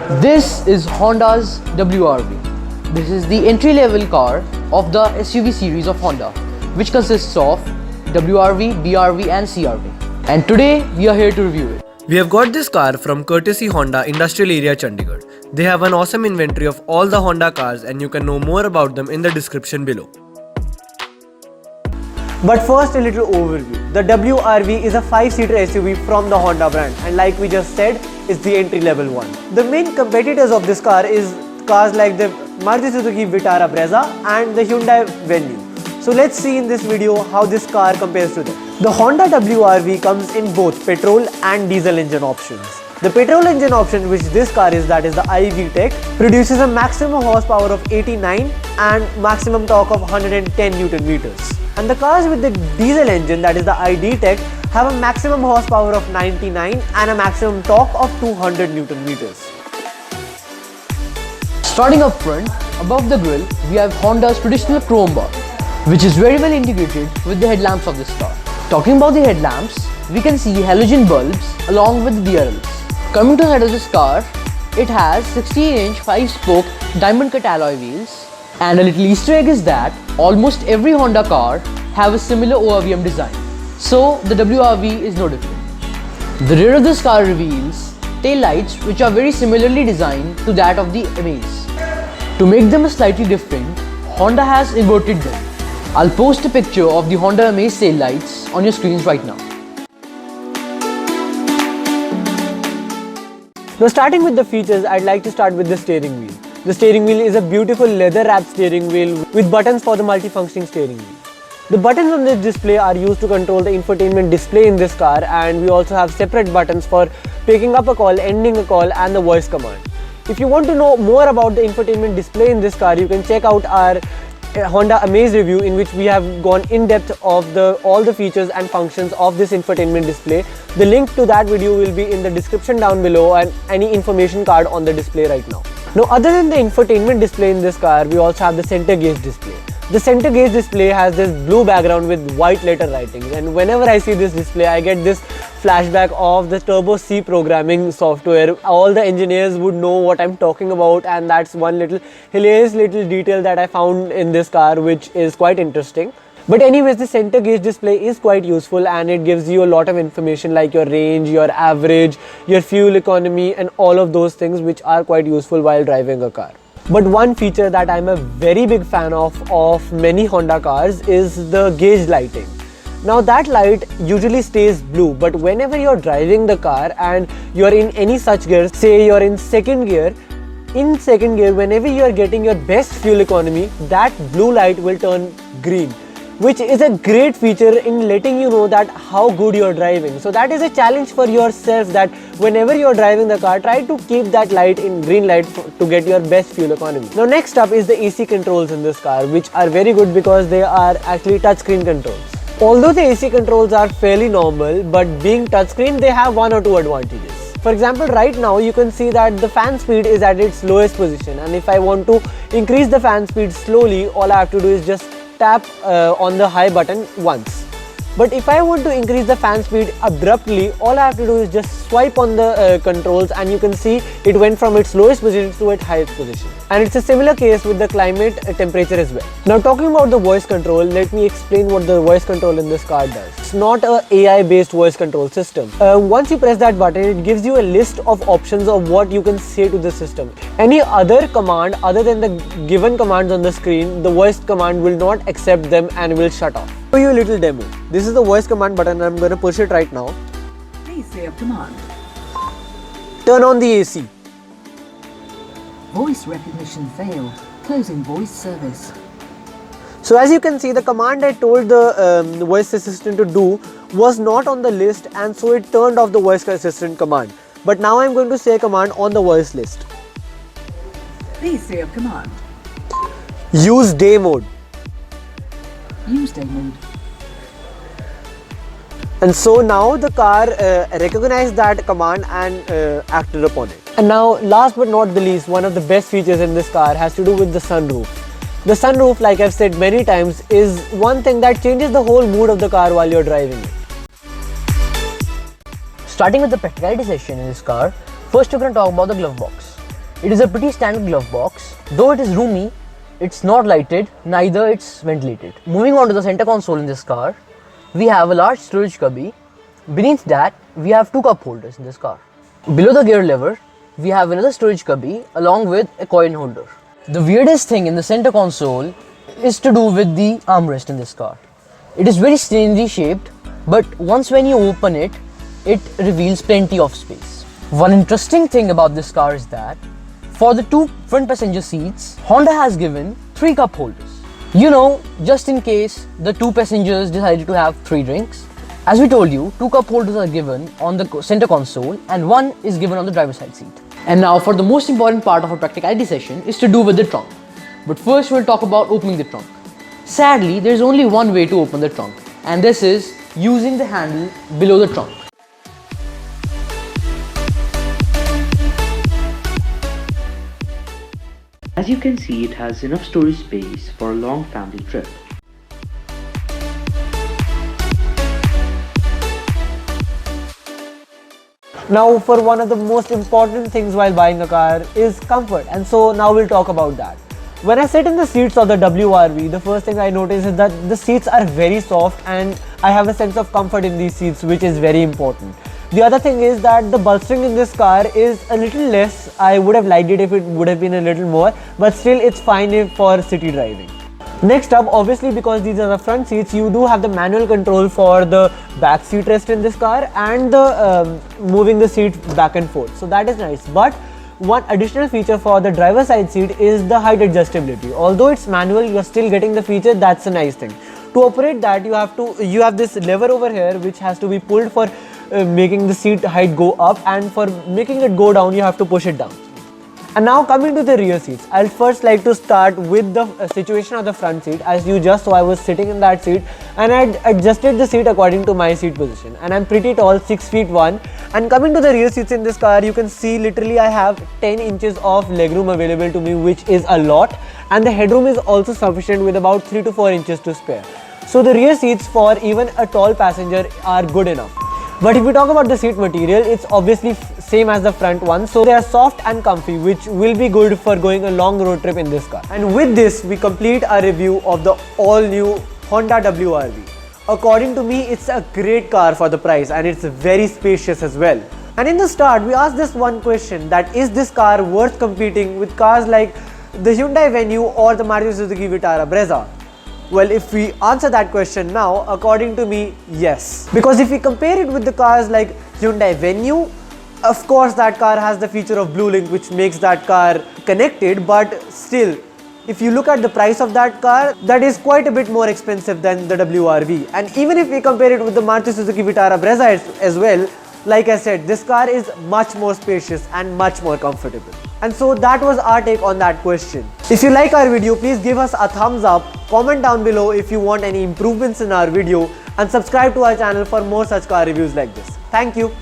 This is Honda's WRV. This is the entry-level car of the SUV series of Honda, which consists of WRV, BRV and CRV. And today we are here to review it. We have got this car from courtesy Honda Industrial Area Chandigarh. They have an awesome inventory of all the Honda cars and you can know more about them in the description below. But first, a little overview. The WRV is a 5-seater SUV from the Honda brand, and like we just said, it's the entry-level one. The main competitors of this car is cars like the Maruti Suzuki Vitara Brezza and the Hyundai Venue. So let's see in this video how this car compares to them. The Honda WRV comes in both petrol and diesel engine options. The petrol engine option which this car is, that is the iVTEC, produces a maximum horsepower of 89 and maximum torque of 110 Newton meters. And the cars with the diesel engine, that is the iDTEC, have a maximum horsepower of 99 and a maximum torque of 200 Newton meters. Starting up front, above the grille, we have Honda's traditional chrome bar, which is very well integrated with the headlamps of this car. Talking about the headlamps, we can see halogen bulbs along with DRLs. Coming to the head of this car, it has 16-inch 5-spoke diamond cut alloy wheels. And a little Easter egg is that almost every Honda car have a similar ORVM design. So the WRV is no different. The rear of this car reveals tail lights which are very similarly designed to that of the Amaze. To make them slightly different, Honda has inverted them. I'll post a picture of the Honda Amaze tail lights on your screens right now. Now, starting with the features, I'd like to start with the steering wheel. The steering wheel is a beautiful leather-wrapped steering wheel with buttons for the multifunctioning steering wheel. The buttons on this display are used to control the infotainment display in this car, and we also have separate buttons for picking up a call, ending a call and the voice command. If you want to know more about the infotainment display in this car, you can check out our Honda Amaze review, in which we have gone in depth of all the features and functions of this infotainment display. The link to that video will be in the description down below and any information card on the display right now. Now, other than the infotainment display in this car, we also have the center gauge display. The center gauge display has this blue background with white letter writing, and whenever I see this display, I get this flashback of the Turbo C programming software. All the engineers would know what I'm talking about, and that's one little hilarious little detail that I found in this car, which is quite interesting. But anyways, the center gauge display is quite useful and it gives you a lot of information like your range, your average, your fuel economy and all of those things which are quite useful while driving a car. But one feature that I'm a very big fan of many Honda cars is the gauge lighting. Now that light usually stays blue, but whenever you're driving the car and you're in any such gear, say you're in second gear, whenever you're getting your best fuel economy, that blue light will turn green, which is a great feature in letting you know that how good you're driving. So that is a challenge for yourself, that whenever you're driving the car, try to keep that light in green light to get your best fuel economy. Now next up is the AC controls in this car, which are very good because they are actually touchscreen controls. Although the AC controls are fairly normal, but being touchscreen, they have one or two advantages. For example, right now you can see that the fan speed is at its lowest position, and if I want to increase the fan speed slowly, all I have to do is just tap on the high button once. But if I want to increase the fan speed abruptly, all I have to do is just swipe on the controls, and you can see it went from its lowest position to its highest position. And it's a similar case with the climate temperature as well. Now talking about the voice control, let me explain what the voice control in this car does. It's not an AI based voice control system. Once you press that button, it gives you a list of options of what you can say to the system. Any other command other than the given commands on the screen, the voice command will not accept them and will shut off. I'll show you a little demo. This is the voice command button. I'm going to push it right now. Please say a command. Turn on the AC. Voice recognition failed. Closing voice service. So as you can see, the command I told the voice assistant to do was not on the list, and so it turned off the voice assistant command. But now I'm going to say a command on the voice list. Please say a command. Use day mode. Use day mode. And so now the car recognized that command and acted upon it. And now, last but not the least, one of the best features in this car has to do with the sunroof. The sunroof, like I've said many times, is one thing that changes the whole mood of the car while you're driving it. Starting with the practicality section in this car, first we're going to talk about the glove box. It is a pretty standard glove box. Though it is roomy, it's not lighted, neither it's ventilated. Moving on to the center console in this car, we have a large storage cubby. Beneath that, we have two cup holders in this car. Below the gear lever, we have another storage cubby along with a coin holder. The weirdest thing in the center console is to do with the armrest in this car. It is very strangely shaped, but once when you open it, it reveals plenty of space. One interesting thing about this car is that for the two front passenger seats, Honda has given 3 cup holders. You know, just in case the 2 passengers decided to have 3 drinks. As we told you, 2 cup holders are given on the center console and 1 is given on the driver's side seat. And now for the most important part of our practicality session is to do with the trunk. But first we'll talk about opening the trunk. Sadly, there is only one way to open the trunk, and this is using the handle below the trunk. As you can see, it has enough storage space for a long family trip. Now, for one of the most important things while buying a car is comfort, and so now we'll talk about that. When I sit in the seats of the WRV, the first thing I notice is that the seats are very soft and I have a sense of comfort in these seats, which is very important. The other thing is that the bolstering in this car is a little less. I would have liked it if it would have been a little more, but still it's fine for city driving. Next up, obviously because these are the front seats, you do have the manual control for the back seat rest in this car and the moving the seat back and forth. So that is nice. But one additional feature for the driver's side seat is the height adjustability. Although it's manual, you are still getting the feature. That's a nice thing. To operate that, you have this lever over here which has to be pulled for making the seat height go up, and for making it go down, you have to push it down. And now coming to the rear seats, I'll first like to start with the situation of the front seat. As you just saw, I was sitting in that seat and I adjusted the seat according to my seat position, and I'm pretty tall, 6 feet 1. And coming to the rear seats in this car, you can see literally I have 10 inches of legroom available to me, which is a lot, and the headroom is also sufficient with about 3 to 4 inches to spare. So the rear seats for even a tall passenger are good enough. But if we talk about the seat material, it's obviously same as the front one, so they are soft and comfy, which will be good for going a long road trip in this car. And with this, we complete our review of the all-new Honda WRV. According to me, it's a great car for the price, and it's very spacious as well. And in the start, we asked this one question, that is this car worth competing with cars like the Hyundai Venue or the Maruti Suzuki Vitara Brezza? Well, if we answer that question now, according to me, yes. Because if we compare it with the cars like Hyundai Venue, of course that car has the feature of Blue Link, which makes that car connected, but still, if you look at the price of that car, that is quite a bit more expensive than the WRV. And even if we compare it with the Maruti Suzuki Vitara Brezza as well, like I said, this car is much more spacious and much more comfortable. And so that was our take on that question. If you like our video, please give us a thumbs up, comment down below if you want any improvements in our video, and subscribe to our channel for more such car reviews like this. Thank you.